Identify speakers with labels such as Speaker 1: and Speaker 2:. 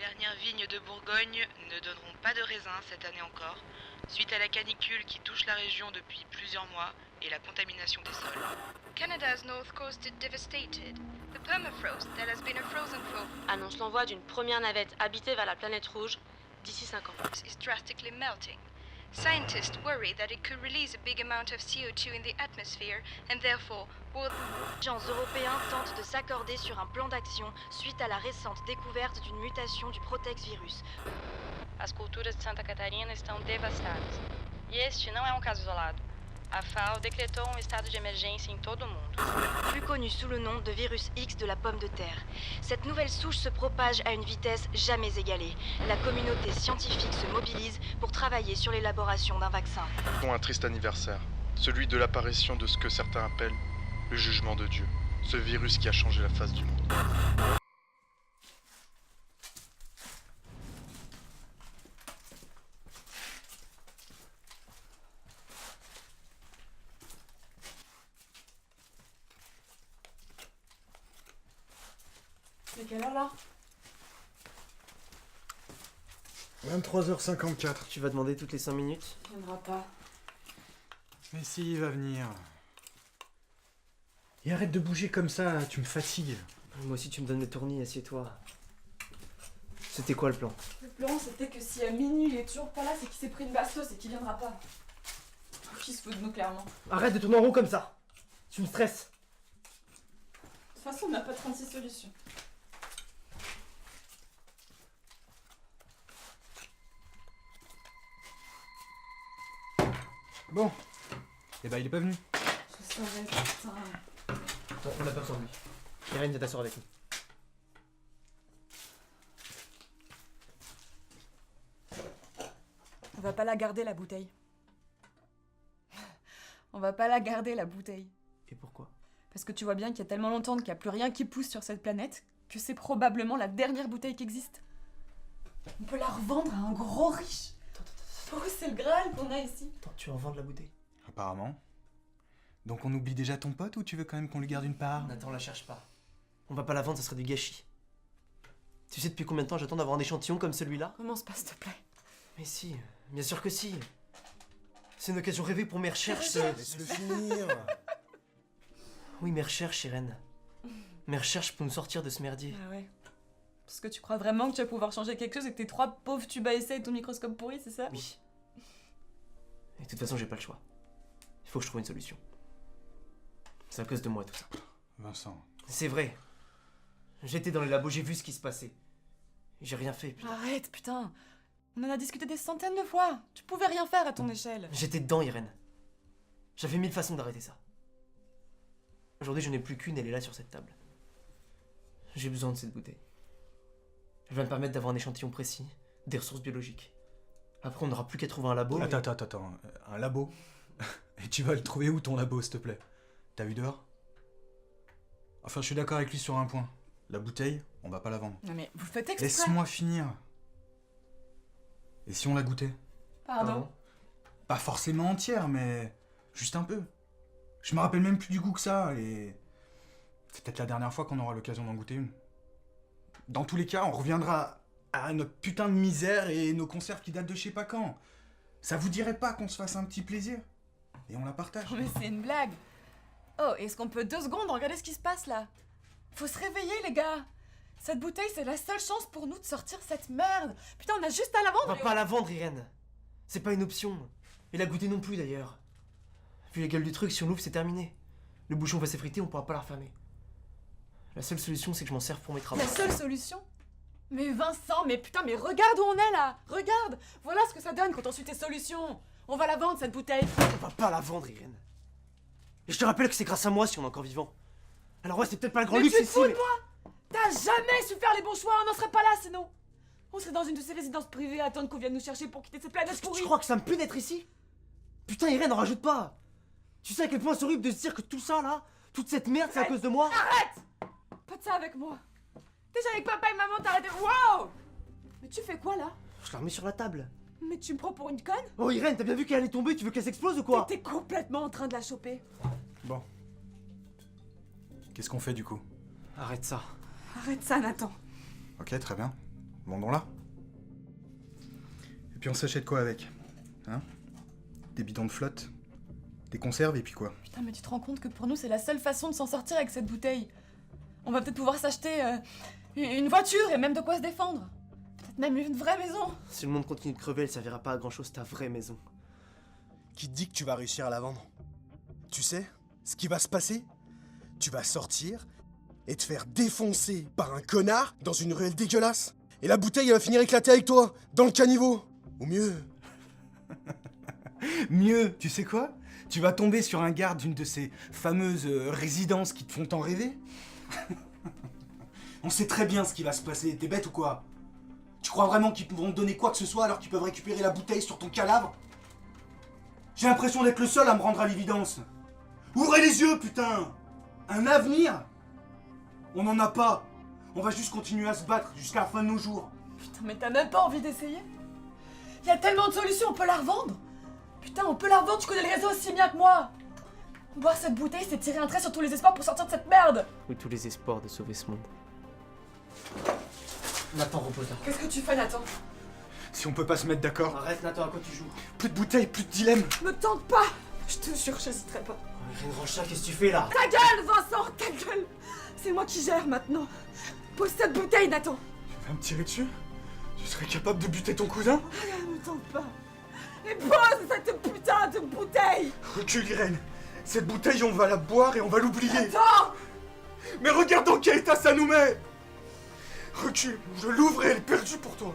Speaker 1: dernières vignes de Bourgogne ne donneront pas de raisins cette année encore, suite à la canicule qui touche la région depuis plusieurs mois et la contamination des sols.
Speaker 2: Canada's north coast is devastated. The permafrost that has been a frozen for
Speaker 3: Annonce l'envoi d'une première navette habitée vers la planète rouge d'ici 5 ans.
Speaker 2: is drastically melting. Scientists worry that it could release a big amount of CO2 in the atmosphere and therefore will...
Speaker 3: Les agents européens tentent de s'accorder sur un plan d'action suite à la récente découverte d'une mutation du Protex virus.
Speaker 4: As culturas de Santa Catarina estão devastadas. E este não é um caso isolado. A FAO decretou um estado de emergência em todo o mundo.
Speaker 3: Plus connu sous le nom de virus X de la pomme de terre. Cette nouvelle souche se propage à une vitesse jamais égalée. La communauté scientifique se mobilise pour travailler sur l'élaboration d'un vaccin.
Speaker 5: Un triste anniversaire, celui de l'apparition de ce que certains appellent le jugement de Dieu, ce virus qui a changé la face du monde.
Speaker 6: C'est quelle heure là?
Speaker 7: 23h54.
Speaker 8: Tu vas demander toutes les 5 minutes?
Speaker 6: Il viendra pas.
Speaker 7: Mais si, il va venir. Et arrête de bouger comme ça, tu me fatigues.
Speaker 8: Moi aussi tu me donnes le tournis, assieds-toi. C'était quoi le plan?
Speaker 6: Le plan c'était que si à minuit il est toujours pas là, c'est qu'il s'est pris une bastos et qu'il viendra pas. Qui se fout de nous clairement.
Speaker 8: Arrête de tourner en rond comme ça! Tu me stresses!
Speaker 6: De toute façon on n'a pas 36 solutions.
Speaker 7: Bon. Eh ben il est pas venu.
Speaker 6: Je savais, putain.
Speaker 8: Attends, on a peur sans lui. Irène, viens t'asseoir avec nous.
Speaker 6: On va pas la garder la bouteille. On va pas la garder la bouteille.
Speaker 8: Et pourquoi?
Speaker 6: Parce que tu vois bien qu'il y a tellement longtemps qu'il n'y a plus rien qui pousse sur cette planète que c'est probablement la dernière bouteille qui existe. On peut la revendre à un gros riche. Oh, c'est le Graal qu'on a ici.
Speaker 8: Attends, tu vas en vendre la bouteille?
Speaker 7: Apparemment. Donc on oublie déjà ton pote ou tu veux quand même qu'on lui garde une part?
Speaker 8: Nathan, la cherche pas. On va pas la vendre, ça serait du gâchis. Tu sais depuis combien de temps j'attends d'avoir un échantillon comme celui-là?
Speaker 6: Commence pas s'il te plaît.
Speaker 8: Mais si, bien sûr que si. C'est une occasion rêvée pour mes recherches.
Speaker 7: Laisse-le finir.
Speaker 8: Oui, mes recherches, Irène. Mes recherches pour nous sortir de ce merdier.
Speaker 6: Ah ouais. Parce que tu crois vraiment que tu vas pouvoir changer quelque chose avec tes 3 pauvres tubes à essai et ton microscope pourri, c'est ça?
Speaker 8: Oui. Et de toute façon, j'ai pas le choix. Il faut que je trouve une solution. C'est à cause de moi tout ça.
Speaker 7: Vincent.
Speaker 8: C'est vrai. J'étais dans les labos, j'ai vu ce qui se passait. J'ai rien fait, putain.
Speaker 6: Arrête, putain. On en a discuté des centaines de fois. Tu pouvais rien faire à ton échelle.
Speaker 8: J'étais dedans, Irène. J'avais 1000 façons d'arrêter ça. Aujourd'hui, je n'ai plus qu'une, elle est là sur cette table. J'ai besoin de cette bouteille. Elle va me permettre d'avoir un échantillon précis, des ressources biologiques. Après, on n'aura plus qu'à trouver un labo.
Speaker 7: Attends. Un labo? Et tu vas le trouver où ton labo, s'il te plaît? T'as vu dehors? Enfin, je suis d'accord avec lui sur un point. La bouteille, on va pas la vendre.
Speaker 6: Non mais vous le faites exprès.
Speaker 7: Laisse-moi finir. Et si on la goûtait?
Speaker 6: Pardon.
Speaker 7: Pas forcément entière, mais juste un peu. Je me rappelle même plus du goût que ça, et c'est peut-être la dernière fois qu'on aura l'occasion d'en goûter une. Dans tous les cas, on reviendra à notre putain de misère et nos conserves qui datent de je sais pas quand. Ça vous dirait pas qu'on se fasse un petit plaisir? Et on la partage.
Speaker 6: Mais c'est une blague. Oh, est-ce qu'on peut 2 secondes regarder ce qui se passe là? Faut se réveiller les gars. Cette bouteille, c'est la seule chance pour nous de sortir cette merde. Putain, on a juste à la
Speaker 8: On
Speaker 6: vendre.
Speaker 8: va pas la vendre, Irène. C'est pas une option. Et la goûter non plus, d'ailleurs. Vu la gueule du truc, si on l'ouvre, c'est terminé. Le bouchon va s'effriter, on pourra pas la refermer. La seule solution, c'est que je m'en serve pour mes travaux.
Speaker 6: La seule solution? Mais Vincent, mais putain, mais regarde où on est là. Regarde. Voilà ce que ça donne quand on suit tes solutions. On va la vendre cette bouteille.
Speaker 8: On va pas la vendre, Irène. Et je te rappelle que c'est grâce à moi si on est encore vivant. Alors ouais, c'est peut-être pas le grand
Speaker 6: Mais
Speaker 8: luxe
Speaker 6: tu te
Speaker 8: ici,
Speaker 6: fous de
Speaker 8: mais...
Speaker 6: moi? T'as jamais su faire les bons choix, on n'en serait pas là sinon. On serait dans une de ces résidences privées à attendre qu'on vienne nous chercher pour quitter cette planète pourrie.
Speaker 8: Tu crois que ça me plaît d'être ici? Putain, Irène, en rajoute pas. Tu sais à quel point c'est horrible de se dire que tout ça, là, toute cette merde, c'est à cause de moi?
Speaker 6: Arrête! Pas de ça avec moi. Déjà avec papa et maman, t'as arrêté. Wow! Mais tu fais quoi là?
Speaker 8: Je la remets sur la table.
Speaker 6: Mais tu me prends pour une conne?
Speaker 8: Oh Irène, t'as bien vu qu'elle allait tomber, tu veux qu'elle s'explose ou quoi?
Speaker 6: T'es complètement en train de la choper.
Speaker 7: Bon. Qu'est-ce qu'on fait du coup?
Speaker 8: Arrête ça.
Speaker 6: Arrête ça, Nathan.
Speaker 7: Ok, très bien. vendons-la. Et puis on s'achète quoi avec? Hein? Des bidons de flotte? Des conserves et puis quoi?
Speaker 6: Putain, mais tu te rends compte que pour nous, c'est la seule façon de s'en sortir avec cette bouteille. On va peut-être pouvoir s'acheter une voiture et même de quoi se défendre. Peut-être même une vraie maison.
Speaker 8: Si le monde continue de crever, elle servira pas à grand chose ta vraie maison.
Speaker 9: Qui te dit que tu vas réussir à la vendre? Tu sais, ce qui va se passer? Tu vas sortir et te faire défoncer par un connard dans une ruelle dégueulasse. Et la bouteille, elle va finir éclatée avec toi, dans le caniveau. Ou mieux.
Speaker 7: Mieux, tu sais quoi? Tu vas tomber sur un garde d'une de ces fameuses résidences qui te font t'en rêver. On sait très bien ce qui va se passer, t'es bête ou quoi? Tu crois vraiment qu'ils pourront te donner quoi que ce soit alors qu'ils peuvent récupérer la bouteille sur ton cadavre? J'ai l'impression d'être le seul à me rendre à l'évidence. Ouvrez les yeux, putain! Un avenir? On n'en a pas. On va juste continuer à se battre jusqu'à la fin de nos jours.
Speaker 6: Putain, mais t'as même pas envie d'essayer? Il y a tellement de solutions, on peut la revendre. Putain, on peut la revendre, tu connais le réseau aussi bien que moi. Boire cette bouteille, c'est tirer un trait sur tous les espoirs pour sortir de cette merde.
Speaker 8: Oui, tous les espoirs de sauver ce monde. Nathan, repose-toi.
Speaker 6: Qu'est-ce que tu fais, Nathan?
Speaker 7: Si on peut pas se mettre d'accord.
Speaker 8: Arrête, Nathan, à quoi tu joues?
Speaker 7: Plus de bouteille, plus de dilemme.
Speaker 6: Me tente pas. Je te jure, j'hésiterai pas.
Speaker 8: Irène Ranchat, qu'est-ce que tu fais là?
Speaker 6: Ta gueule, Vincent, ta gueule. C'est moi qui gère maintenant. Pose cette bouteille, Nathan.
Speaker 7: Tu vas me tirer dessus? Tu serais capable de buter ton cousin?
Speaker 6: Me tente pas. Et pose cette putain de bouteille.
Speaker 7: Recule, Irène. Cette bouteille, on va la boire et on va l'oublier.
Speaker 6: Attends.
Speaker 7: Mais regarde dans quel état ça nous met. Recule, je l'ouvre et elle est perdue pour toi.